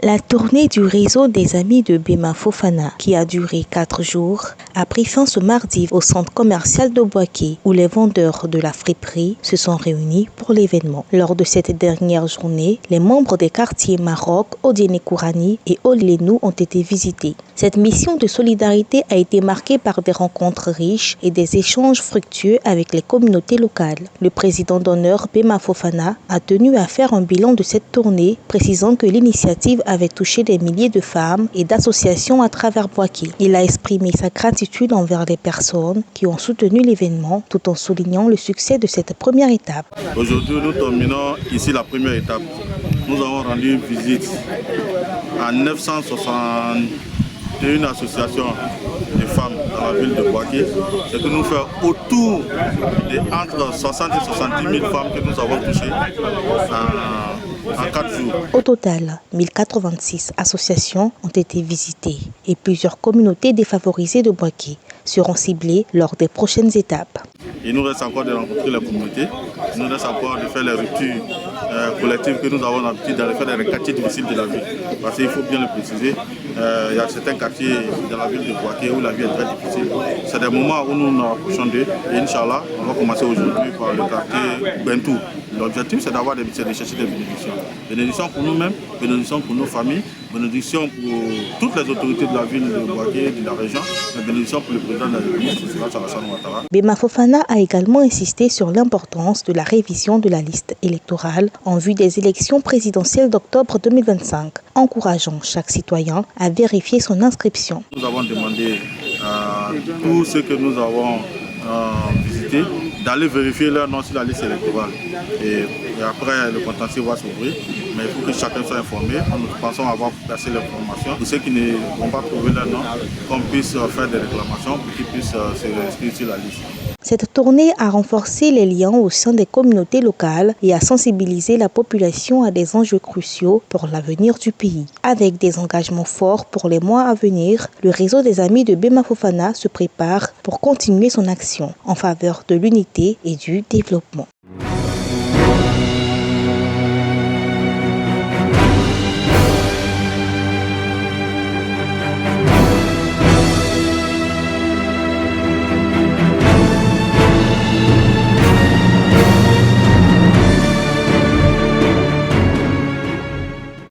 La tournée du réseau des amis de Bema Fofana, qui a duré 4 jours, a pris fin ce mardi au centre commercial de Bouaké, où les vendeurs de la friperie se sont réunis pour l'événement. Lors de cette dernière journée, les membres des quartiers Maroc, Odiéné-Kourani et Olenou ont été visités. Cette mission de solidarité a été marquée par des rencontres riches et des échanges fructueux avec les communautés locales. Le président d'honneur Bema Fofana a tenu à faire un bilan de cette tournée, précisant que l'initiative avait touché des milliers de femmes et d'associations à travers Bouaké. Il a exprimé sa gratitude envers les personnes qui ont soutenu l'événement, tout en soulignant le succès de cette première étape. Aujourd'hui, nous terminons ici la première étape. Nous avons rendu une visite à 961 associations de femmes dans la ville de Bouaké. Ce que nous faisons autour de entre 60 et 70 000 femmes que nous avons touchées en 4 jours. Au total, 1086 associations ont été visitées et plusieurs communautés défavorisées de Bouaké seront ciblées lors des prochaines étapes. Il nous reste encore de rencontrer les communautés, il nous reste encore de faire les ruptures collectives que nous avons l'habitude de faire dans les quartiers difficiles de la ville. Parce qu'il faut bien le préciser, il y a certains quartiers dans la ville de Bouaké où la vie est très difficile. C'est des moments où nous nous rapprochons d'eux et Inch'Allah, on va commencer aujourd'hui par le quartier Bentou. L'objectif, c'est de chercher des bénédictions. Bénédictions pour nous-mêmes, bénédictions pour nos familles, bénédictions pour toutes les autorités de la ville de Bouaké, de la région, mais bénédictions pour le président de la République, Alassane Ouattara. Bema Fofana a également insisté sur l'importance de la révision de la liste électorale en vue des élections présidentielles d'octobre 2025, encourageant chaque citoyen à vérifier son inscription. Nous avons demandé à tous ceux que nous avons visités d'aller vérifier leur nom sur la liste électorale. Et après, le contentieux va s'ouvrir. Mais il faut que chacun soit informé. Nous pensons avoir placé l'information. Pour ceux qui ne vont pas trouver leur nom, qu'on puisse faire des réclamations pour qu'ils puissent se réinscrire sur la liste. Cette tournée a renforcé les liens au sein des communautés locales et a sensibilisé la population à des enjeux cruciaux pour l'avenir du pays. Avec des engagements forts pour les mois à venir, le réseau des amis de Bema Fofana se prépare pour continuer son action en faveur de l'unité et du développement.